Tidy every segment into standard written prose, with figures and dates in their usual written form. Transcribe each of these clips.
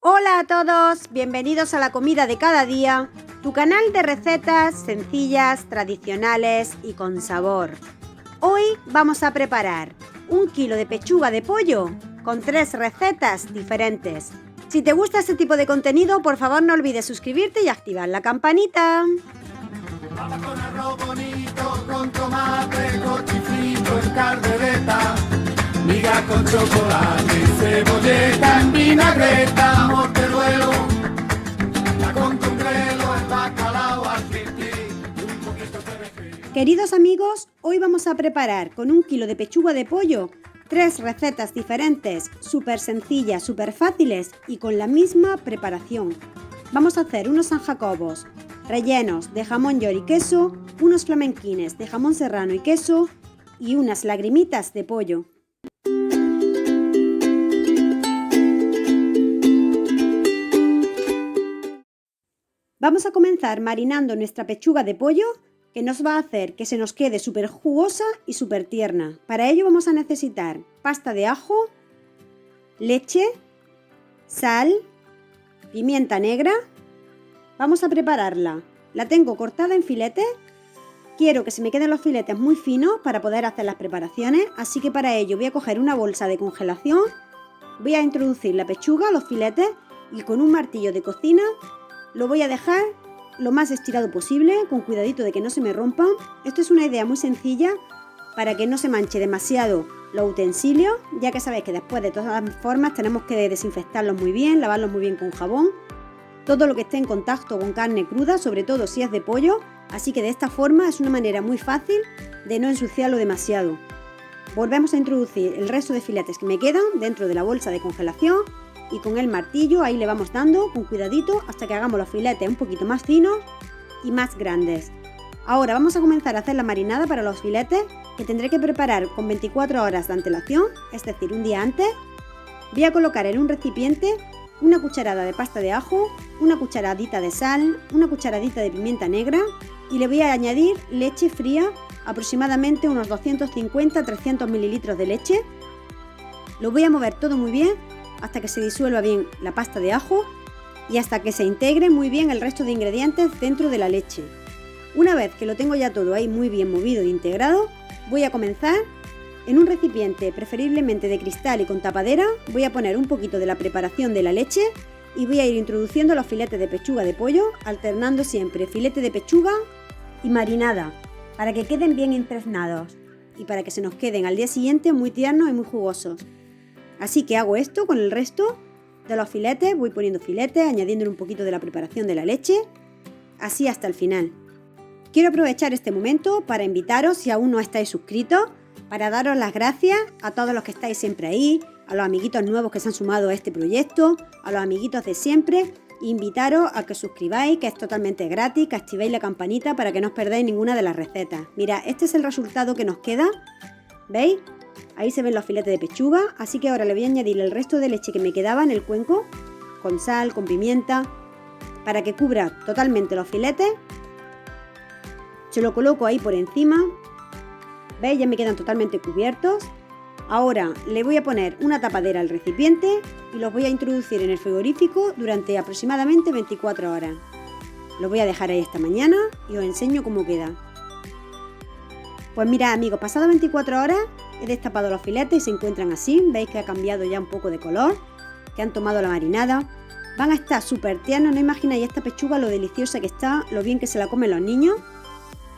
Hola a todos, bienvenidos a la comida de cada día, tu canal de recetas sencillas, tradicionales y con sabor. Hoy vamos a preparar 1 kilo de pechuga de pollo con 3 recetas diferentes. Si te gusta este tipo de contenido, por favor no olvides suscribirte y activar la campanita. Papa con arroz bonito, con tomate, cochifrito en caldereta, miga con chocolate, cebolleta en vinagreta, morteruelo, la con congrelo, el bacalao al pipí, un poquito de perejil. Queridos amigos, hoy vamos a preparar con 1 kilo de pechuga de pollo 3 recetas diferentes, súper sencillas, súper fáciles y con la misma preparación. Vamos a hacer unos San Jacobos rellenos de jamón york y queso, unos flamenquines de jamón serrano y queso y unas lagrimitas de pollo. Vamos a comenzar marinando nuestra pechuga de pollo, que nos va a hacer que se nos quede súper jugosa y súper tierna. Para ello vamos a necesitar pasta de ajo, leche, sal, pimienta negra. Vamos a prepararla. La tengo cortada en filetes. Quiero que se me queden los filetes muy finos para poder hacer las preparaciones, así que para ello voy a coger una bolsa de congelación, voy a introducir la pechuga, los filetes y con un martillo de cocina lo voy a dejar lo más estirado posible, con cuidadito de que no se me rompan. Esto es una idea muy sencilla para que no se manche demasiado los utensilios, ya que sabéis que después de todas formas tenemos que desinfectarlos muy bien, lavarlos muy bien con jabón. Todo lo que esté en contacto con carne cruda, sobre todo si es de pollo, así que de esta forma es una manera muy fácil de no ensuciarlo demasiado. Volvemos a introducir el resto de filetes que me quedan dentro de la bolsa de congelación y con el martillo ahí le vamos dando con cuidadito hasta que hagamos los filetes un poquito más finos y más grandes. Ahora vamos a comenzar a hacer la marinada para los filetes, que tendré que preparar con 24 horas de antelación, es decir, un día antes. Voy a colocar en un recipiente una cucharada de pasta de ajo, una cucharadita de sal, una cucharadita de pimienta negra y le voy a añadir leche fría, aproximadamente unos 250-300 mililitros de leche. Lo voy a mover todo muy bien hasta que se disuelva bien la pasta de ajo y hasta que se integre muy bien el resto de ingredientes dentro de la leche. Una vez que lo tengo ya todo ahí muy bien movido e integrado, voy a comenzar. En un recipiente preferiblemente de cristal y con tapadera voy a poner un poquito de la preparación de la leche y voy a ir introduciendo los filetes de pechuga de pollo, alternando siempre filete de pechuga y marinada, para que queden bien impreznados y para que se nos queden al día siguiente muy tiernos y muy jugosos. Así que hago esto con el resto de los filetes, voy poniendo filetes, añadiéndole un poquito de la preparación de la leche, así hasta el final. Quiero aprovechar este momento para invitaros, si aún no estáis suscritos, para daros las gracias a todos los que estáis siempre ahí, a los amiguitos nuevos que se han sumado a este proyecto, a los amiguitos de siempre, e invitaros a que os suscribáis, que es totalmente gratis, que activéis la campanita para que no os perdáis ninguna de las recetas. Mira, este es el resultado que nos queda, ¿veis? Ahí se ven los filetes de pechuga, así que ahora le voy a añadir el resto de leche que me quedaba en el cuenco, con sal, con pimienta, para que cubra totalmente los filetes. Se lo coloco ahí por encima. ¿Veis? Ya me quedan totalmente cubiertos. Ahora le voy a poner una tapadera al recipiente y los voy a introducir en el frigorífico durante aproximadamente 24 horas. Los voy a dejar ahí esta mañana y os enseño cómo queda. Pues mirad amigos, pasadas 24 horas he destapado los filetes y se encuentran así. Veis que ha cambiado ya un poco de color, que han tomado la marinada. Van a estar súper tiernos, no imagináis esta pechuga lo deliciosa que está, lo bien que se la comen los niños.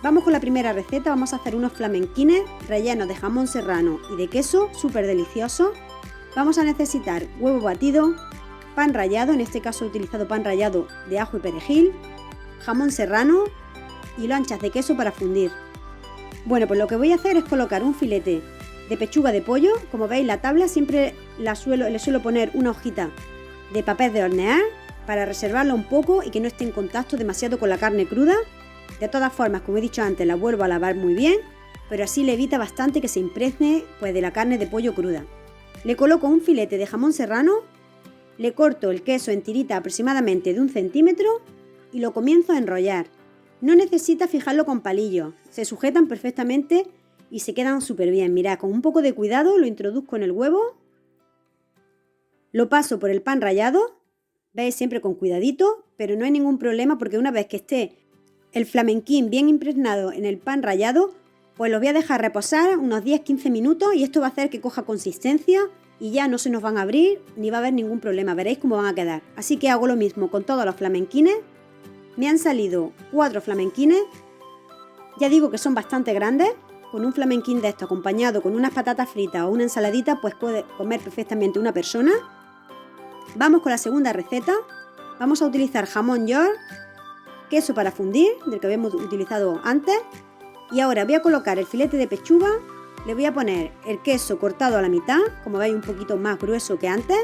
Vamos con la primera receta, vamos a hacer unos flamenquines rellenos de jamón serrano y de queso, súper deliciosos. Vamos a necesitar huevo batido, pan rallado, en este caso he utilizado pan rallado de ajo y perejil, jamón serrano y lonchas de queso para fundir. Bueno, pues lo que voy a hacer es colocar un filete de pechuga de pollo. Como veis, la tabla siempre le suelo poner una hojita de papel de hornear para reservarla un poco y que no esté en contacto demasiado con la carne cruda. De todas formas, como he dicho antes, la vuelvo a lavar muy bien, pero así le evita bastante que se impregne pues, de la carne de pollo cruda. Le coloco un filete de jamón serrano, le corto el queso en tiritas aproximadamente de 1 centímetro y lo comienzo a enrollar. No necesita fijarlo con palillos, se sujetan perfectamente y se quedan súper bien. Mirad, con un poco de cuidado lo introduzco en el huevo, lo paso por el pan rallado, Veis, siempre con cuidadito, pero no hay ningún problema porque una vez que esté el flamenquín bien impregnado en el pan rallado, pues lo voy a dejar reposar unos 10-15 minutos y esto va a hacer que coja consistencia y ya no se nos van a abrir ni va a haber ningún problema, veréis cómo van a quedar. Así que hago lo mismo con todos los flamenquines. Me han salido 4 flamenquines, ya digo que son bastante grandes. Con un flamenquín de esto acompañado con unas patatas fritas o una ensaladita, pues puede comer perfectamente una persona. Vamos con la segunda receta. Vamos a utilizar jamón york, queso para fundir, del que habíamos utilizado antes. Y ahora voy a colocar el filete de pechuga, le voy a poner el queso cortado a la mitad, como veis un poquito más grueso que antes.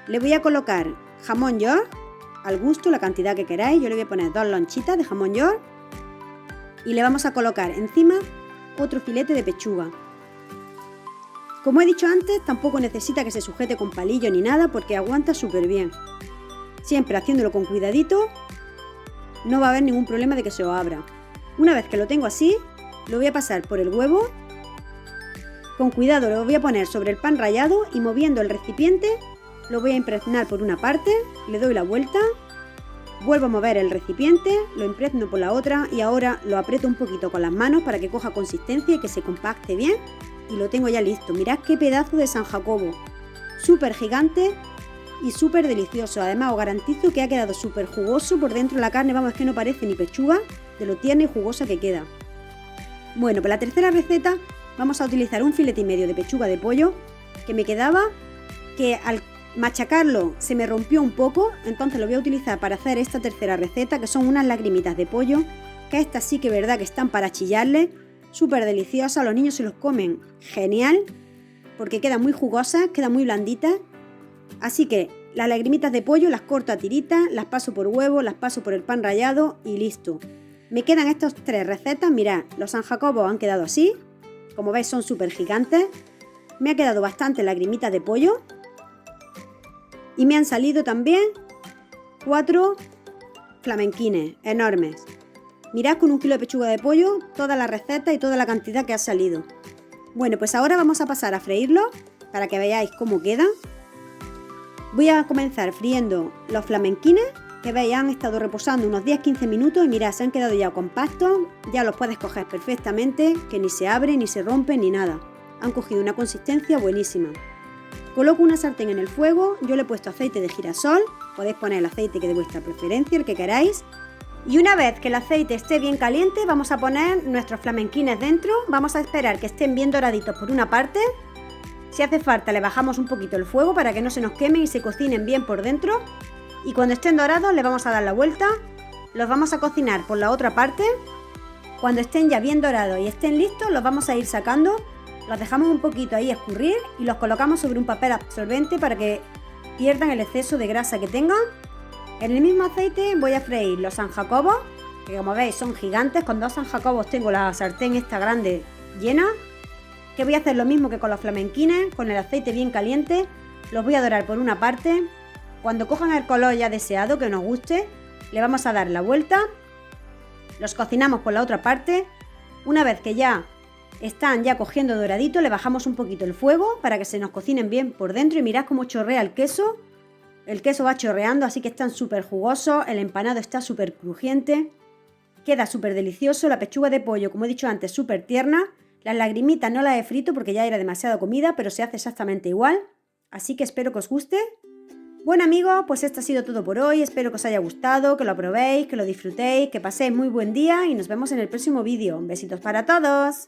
Le voy a colocar jamón york, al gusto, la cantidad que queráis. Yo le voy a poner 2 lonchitas de jamón york. Y le vamos a colocar encima otro filete de pechuga. Como he dicho antes, tampoco necesita que se sujete con palillo ni nada porque aguanta súper bien. Siempre haciéndolo con cuidadito, no va a haber ningún problema de que se os abra. Una vez que lo tengo así, lo voy a pasar por el huevo. Con cuidado lo voy a poner sobre el pan rallado y moviendo el recipiente lo voy a impregnar por una parte, le doy la vuelta, vuelvo a mover el recipiente, lo impregno por la otra y ahora lo aprieto un poquito con las manos para que coja consistencia y que se compacte bien. Y lo tengo ya listo. Mirad qué pedazo de San Jacobo. Súper gigante y súper delicioso. Además os garantizo que ha quedado súper jugoso por dentro la carne. Vamos, es que no parece ni pechuga de lo tierna y jugosa que queda. Bueno, para la tercera receta vamos a utilizar un filete y medio de pechuga de pollo que me quedaba, que al machacarlo se me rompió un poco. Entonces lo voy a utilizar para hacer esta tercera receta, que son unas lagrimitas de pollo, que estas sí que es verdad que están para chillarle. Súper deliciosa, los niños se los comen genial porque quedan muy jugosas, quedan muy blanditas. Así que las lagrimitas de pollo las corto a tiritas, las paso por huevo, las paso por el pan rallado y listo. Me quedan estas 3 recetas. Mirad, los San Jacobos han quedado así, como veis son súper gigantes. Me ha quedado bastante lagrimitas de pollo y me han salido también 4 flamenquines enormes. Mirad, con 1 kilo de pechuga de pollo, toda la receta y toda la cantidad que ha salido. Bueno, pues ahora vamos a pasar a freírlo para que veáis cómo quedan. Voy a comenzar friendo los flamenquines, que veis han estado reposando unos 10-15 minutos y mirad, se han quedado ya compactos. Ya los puedes coger perfectamente, que ni se abren, ni se rompen, ni nada. Han cogido una consistencia buenísima. Coloco una sartén en el fuego, yo le he puesto aceite de girasol, podéis poner el aceite que de vuestra preferencia, el que queráis. Y una vez que el aceite esté bien caliente, vamos a poner nuestros flamenquines dentro. Vamos a esperar que estén bien doraditos por una parte. Si hace falta le bajamos un poquito el fuego para que no se nos quemen y se cocinen bien por dentro. Y cuando estén dorados le vamos a dar la vuelta. Los vamos a cocinar por la otra parte. Cuando estén ya bien dorados y estén listos, los vamos a ir sacando. Los dejamos un poquito ahí escurrir y los colocamos sobre un papel absorbente para que pierdan el exceso de grasa que tengan. En el mismo aceite voy a freír los San Jacobos, que como veis son gigantes. Con 2 San Jacobos tengo la sartén esta grande llena. Que voy a hacer lo mismo que con los flamenquines, con el aceite bien caliente. Los voy a dorar por una parte. Cuando cojan el color ya deseado, que nos guste, le vamos a dar la vuelta. Los cocinamos por la otra parte. Una vez que ya están cogiendo doradito, le bajamos un poquito el fuego para que se nos cocinen bien por dentro. Y mirad cómo chorrea el queso. El queso va chorreando, así que están súper jugosos. El empanado está súper crujiente. Queda súper delicioso. La pechuga de pollo, como he dicho antes, súper tierna. Las lagrimitas no las he frito porque ya era demasiada comida, pero se hace exactamente igual. Así que espero que os guste. Bueno amigos, pues esto ha sido todo por hoy. Espero que os haya gustado, que lo probéis, que lo disfrutéis, que paséis muy buen día y nos vemos en el próximo vídeo. Besitos para todos.